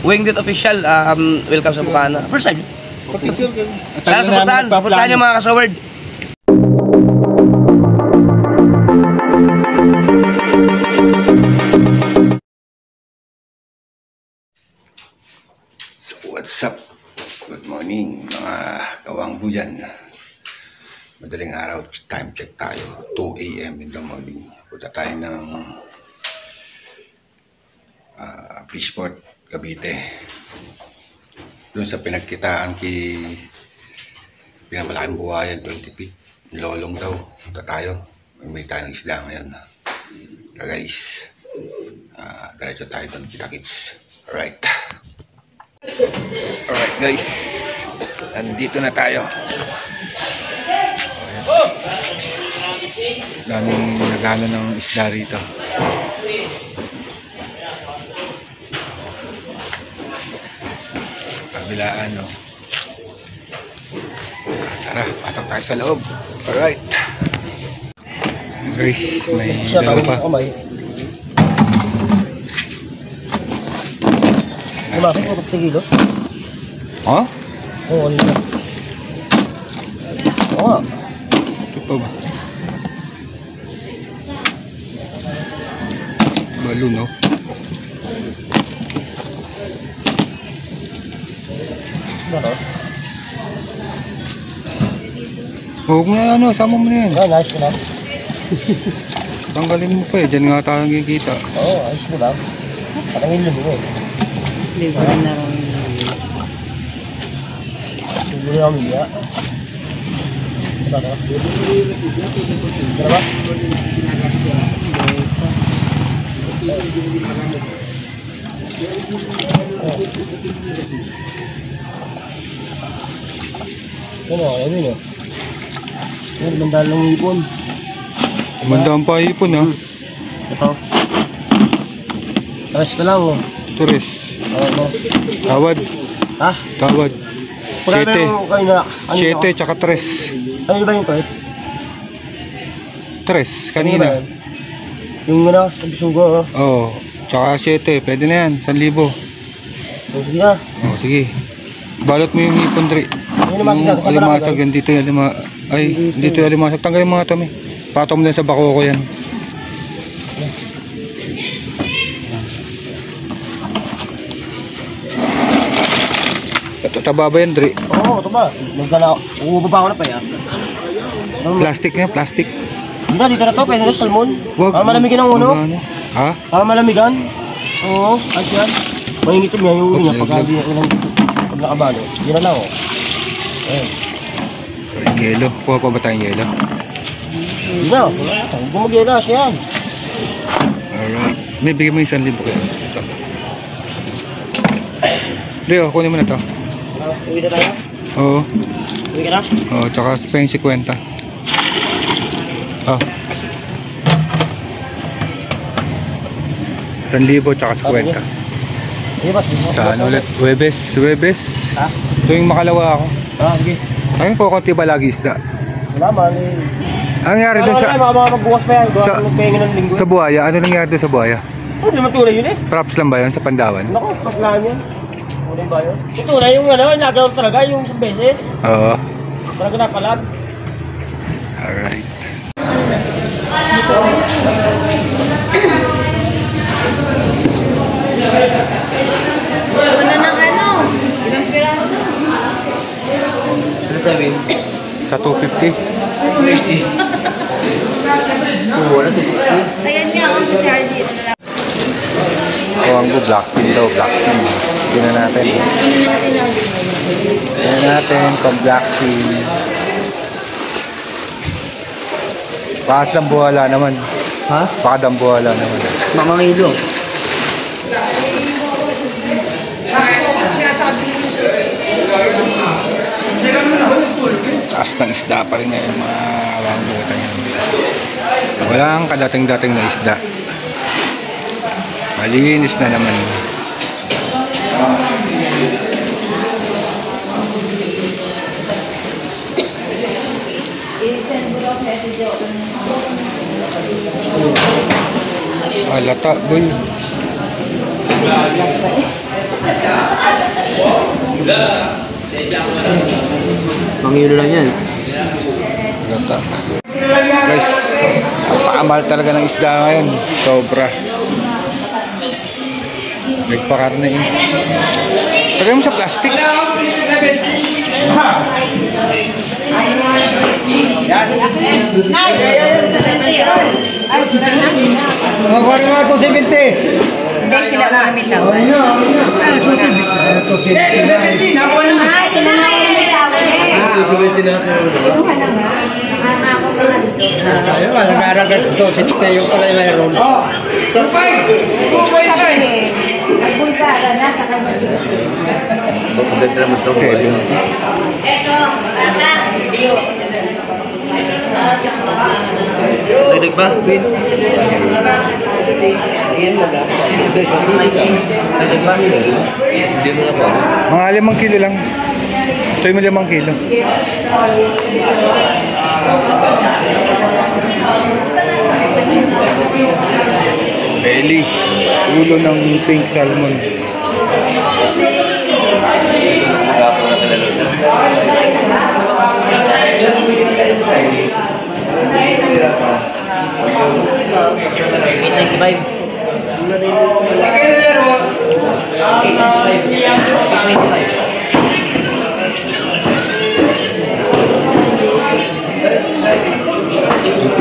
Wingdit official, welcome sa Bukana. First time. Sana supportahan nyo mga kasaward. So what's up? Good morning mga kawanggo dyan. Madaling araw, time check tayo. 2 AM in the morning. Punta tayo ng Fishport, Cavite. Doon sa pinagkitaan pinamalaking buhayan, 20 feet. Nilolong daw. Punta tayo. May tayo ng isda ngayon. So guys, diretso tayo doon, kita-kits. Alright. Alright guys, nandito na tayo. Daming nagano ng isda rito. Kabilaan, no? Tara, pasok tayo sa loob. Alright guys, may dalawa pa. Kumasok ko sa kilo? Ha? Oo, ano na? Oo. Ito pa ba? Balo, no? Ano? Huwag mo na sama mo na yan. Nice na. Tanggalin mo pa eh, dyan nga tayo kikita. Oo, ayos mo lang. Parang ilum mo eh. Hindi ba na rin? Hindi na kami ya. Ito na. Ito ba? Ano, ano yun? Ano, mandalong ipon. Mandaan pa ipon ha. Ito. Tres na lang oh. Turis. Oo. Tawad. Ha? Tawad. 7 tsaka 3. Ano ba yung tres? 3 kanina. Yung ano, sa bisugo. Oo. Tsaka 7. Pwede na yan. 1,000. Sige na. Oo, sige. Balot mo yung ipon, Dre. Yung alimasag yan. Dito yung alimasag. Ay, dito yung alimasag. Tanggalin mga tami. Patong mo din sa bako ko yan. Ito, taba ba yan, Dre? Oo, ito ba? Ubaba ako na pa yan. Plastic nga, plastic. Hindi, dito na to. Pwede na salmon. Wag. Malamigan ang uno. Ha? Malamigan. Oo, at yan. Mahingitim yan yung uno. Pag nakabalo. Yan na lang oh. Ayan. Yung yelo. Kuha pa ba tayong yelo? Hindi na. Gumagyelas yan. Alright. May bigyan mo yung 1,000 kayo. Ito. Leo, kunin mo na to. Uwi na tayo? Oo. Uwi ka na? Oo, tsaka Spain 50. Oh. 1,000 tsaka 50. Saan ulit? Huwebes. Ha? Tuwing makalawa ako. Sige. Ayun po, konti ba lagi isda? Wala man eh. Ang nangyari doon sa... magbukas pa yan. Ng linggo. Sa buhaya? Ano nangyari doon sa buhaya? Hindi naman tunay yun eh. Props lang ba yun sa Pandawan? Naku, paglaan yun. Tunay ba yun? Yung tunay yung ano, nagawa talaga yung sa beses. Oo. Parang nakalag. Alright. Wala ng ano, ilang piraso. Ano sabihin? Sa 250? 280. Wala, 260. Ayan nga ako si Charlie. Kawanggo, black pin daw, black pin. Tingnan natin. Tingnan natin kung black pin. Bakit dambuhala naman? Ha? Baka dambuhala naman. Mamangilo. Taas ng isda pa rin ngayon mga kawanggo. Walang kadating-dating na isda. Malinis na naman. Gata, boy. Mangilo lang yan. Gata. Guys, napakamahal talaga ng isda ngayon. Sobra. Nagpakarna yun. Tagay mo sa plastic. Magkari mga 270. Hindi sila mamitaw. Ayun, nag-aaral ka sa 260 yung pala yung mayroon. Nagbulgara na sa kanya. 7. Dagdag pa? Dagdag pa? Hindi mo na pa. Mga 5 kilo lang. Soy mo 5 kilo. Belly. Ulo ng pink salmon.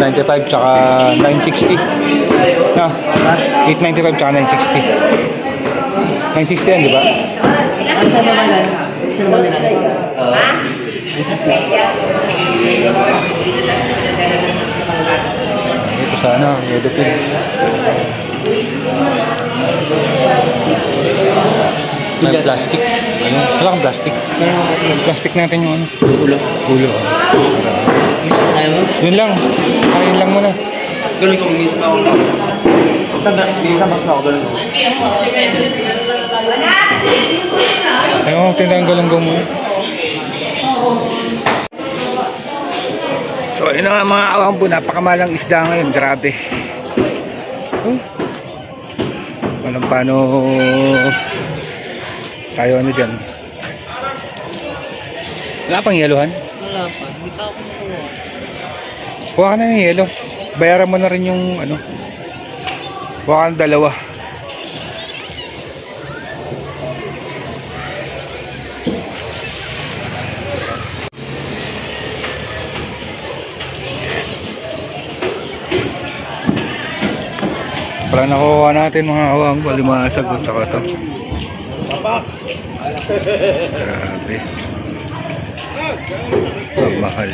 $895 tsaka 960. Na, 895 tsaka 960. 960 yan, di ba? Saan naman lang? Saan naman lang? Ito sana, Edopil. May plastic. Ano? Wala kang plastic. Plastic natin yung ano. Ulo. Ulo. Yun lang. Kain lang muna. Galing ko, may isang ako. Isang box na ako, galing ko. Ayun, tindang galunggong muna. So, yun nga mga awang po, napakamalang isda ngayon. Grabe. Walang paano tayo ano dyan. Wala pang yelohan? Wala pa. Hindi pa ako kumuha. Kuha ka na ng yelo. Bayaran mo na rin yung ano. Kuha ka ng 2. Para nakuha natin mga awang palimasag at saka ito. Grabe. Ang mahal.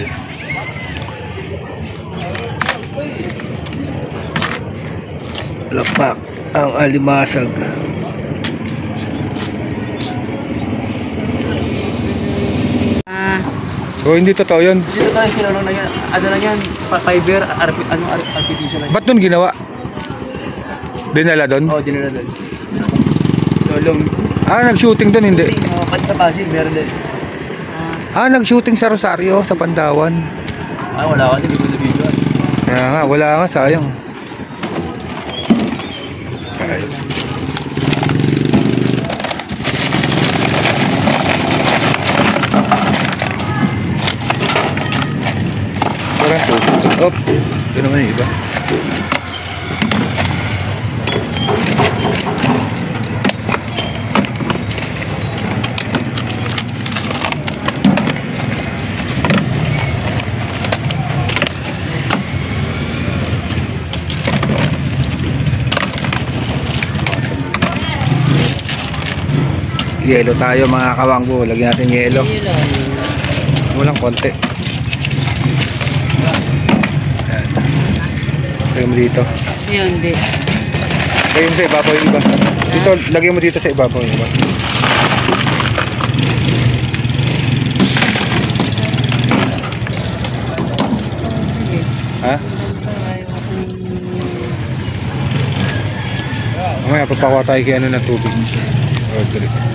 Lapak ang alimasag. So hindi totoo yun. Dito tayo sinulong na yan. Ano na yan? Fiber, artificial na yan. Ba't nun ginawa? Dinala doon? Oo, dinala doon. Lolong. Nag-shooting doon, hindi. Pati sa Pasig, meron din. Nag-shooting sa Rosario, sa Pandawan. Wala kasi, hindi ko na video. Kaya nga, wala nga, sayang. Ay. Tara, op. Ito naman yung iba. Yelo tayo mga kawangbo. Lagyan natin yelo. Walang konti. Ayan. Lagyan mo dito. Yun, hindi. Lagyan mo sa ibabaw yung iba. Dito, lagyan mo dito sa ibabaw yung iba. Ha? Mamaya papakuha tayo kay ano na tubig. Order.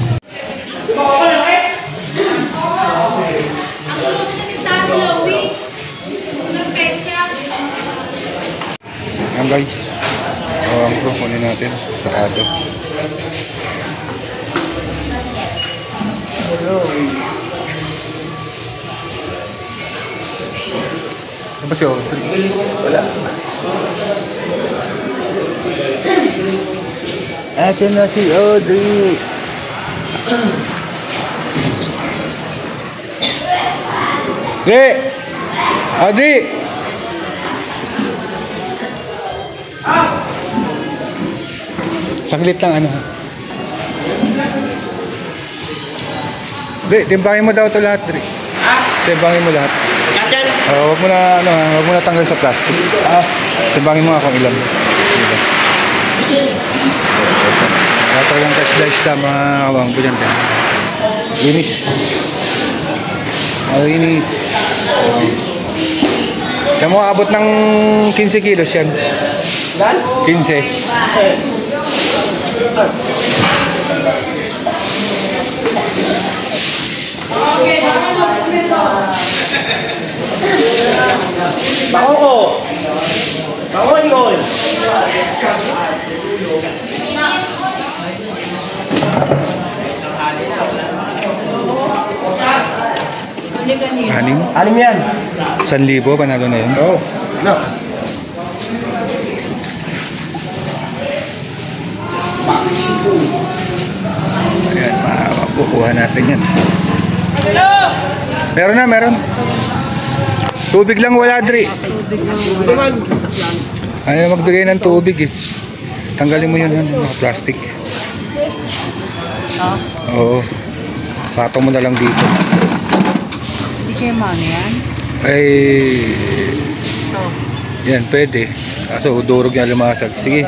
Ayan guys. Awang ko, kunin natin. Sarado. Ano ba si Audrey? Wala. Asan na si Audrey? Dre! Audrey! Saglit lang ano. Dre, timbangin mo daw ito lahat, Dre. Timbangin mo lahat. Wag mo na ano, wag mo na tanggal sa plastic. Timbangin mo nga kung ilan. Kaya talagang ka-slice mga kawang bulyan. Linis. Linis. Kaya mo abot ng 15 kilos yan. 15. Bako ko. Bako yun. Anim? Anim yan. 1,000 panalo na yun. Oo. No. Ayan, makukuha natin yan. Meron na, meron. Tubig lang wala, Dre. Ayaw magbigay ng tubig eh. Tanggalin mo yun, mga plastic. Oo. Patong mo na lang dito. Hindi kayo mano yan? Ay, yan, pwede. Kaso, durog niya lumasag. Sige.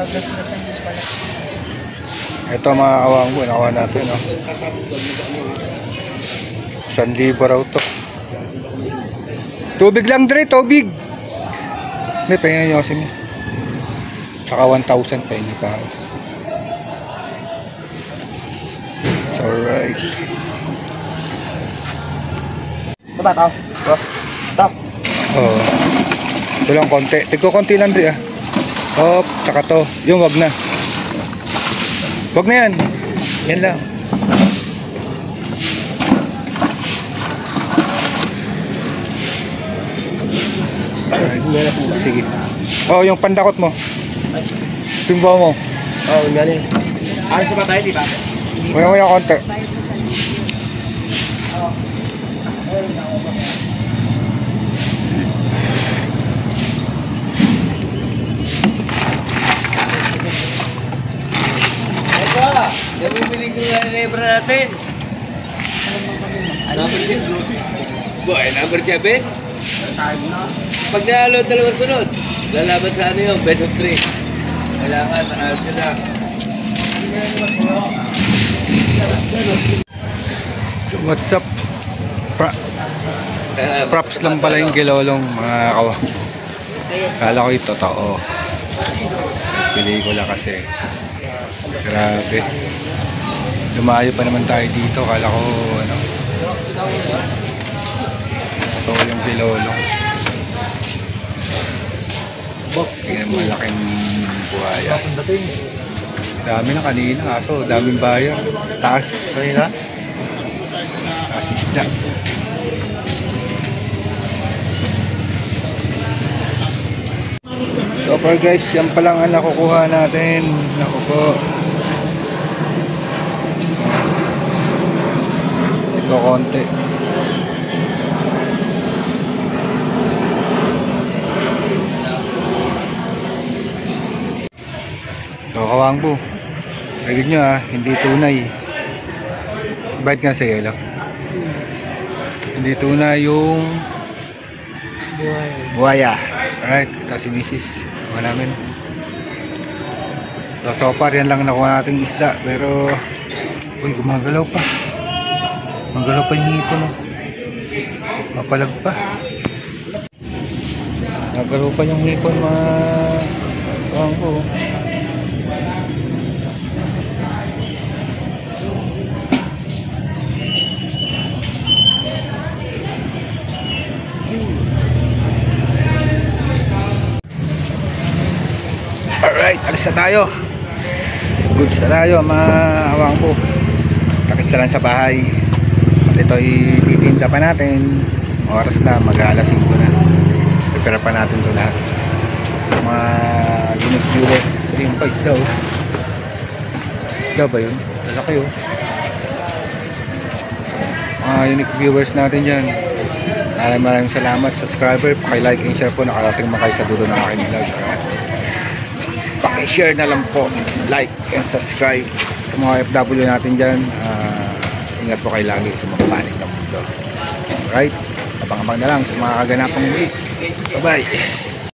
Ito mga awang mo, nakuha natin. 1,000 raw to. Tubig lang, Dre, tubig. Hindi, pahinga nyo kasi. Tsaka 1,000, pahinga pa ako. Alright. Ito ba ito? Stop. Oo. Ito lang konti. Tigko konti lang, Dre, ah. Hop, tsaka to. Yung wag na. Wag na yan. Yan lang. Sige. Oh, yung pandakot mo. Timbaw mo. Oo, yan eh. Ayos na ba tayo, di ba? Maya konti. Yung bibili ko na lebra natin. Boy, number 7. Pag nalo dalawang sunod, lalaban sa ano yung best of 3. Kailangan, manalo sila. So what's up? Props lang pala yung gilolong mga kawang. Kala ko ito totoo. Pelikula kasi. Grabe. Lumayo pa naman tayo dito. Kala ko ano. Totoo yung gilolong. Tingnan mo malaking buhaya. Dami na kanina kaso daming bayan. Taas kanina. Taas isda. So far guys, yan pa lang ang nakukuha natin. Naku po. Ito konti. So kawangbo, rinig nyo ha, hindi tunay. Bite nga sa yelo. Hindi tunay yung buhaya. Alright, ito si Mrs. Nakuha namin. So far yan lang nakuha nating isda. Pero uy, gumagalaw pa. Magalaw pa yung hipon, no? Mapalag pa. Magalaw pa yung hipon, mga kawangbo. Alright, alis na tayo. Goods na tayo mga awang po. Takis na lang sa bahay. At ito'y titinda pa natin. Oras na, mag-alas 5 na. Prepare pa natin ito lahat. Mga unique viewers. Ayun pa, isda oh. Isda ba yun? Lalaki oh. Mga unique viewers natin dyan. Maraming salamat. Subscriber, paki-like and share po. Nakarating mo kayo sa dulo ng aking vlog. Paki-share na lang po. Like and subscribe sa mga FW natin dyan. Ingat po kayo lagi sa mga panig ng mundo. Alright? Abang-abang na lang sa mga kaganapang muli. Bye-bye!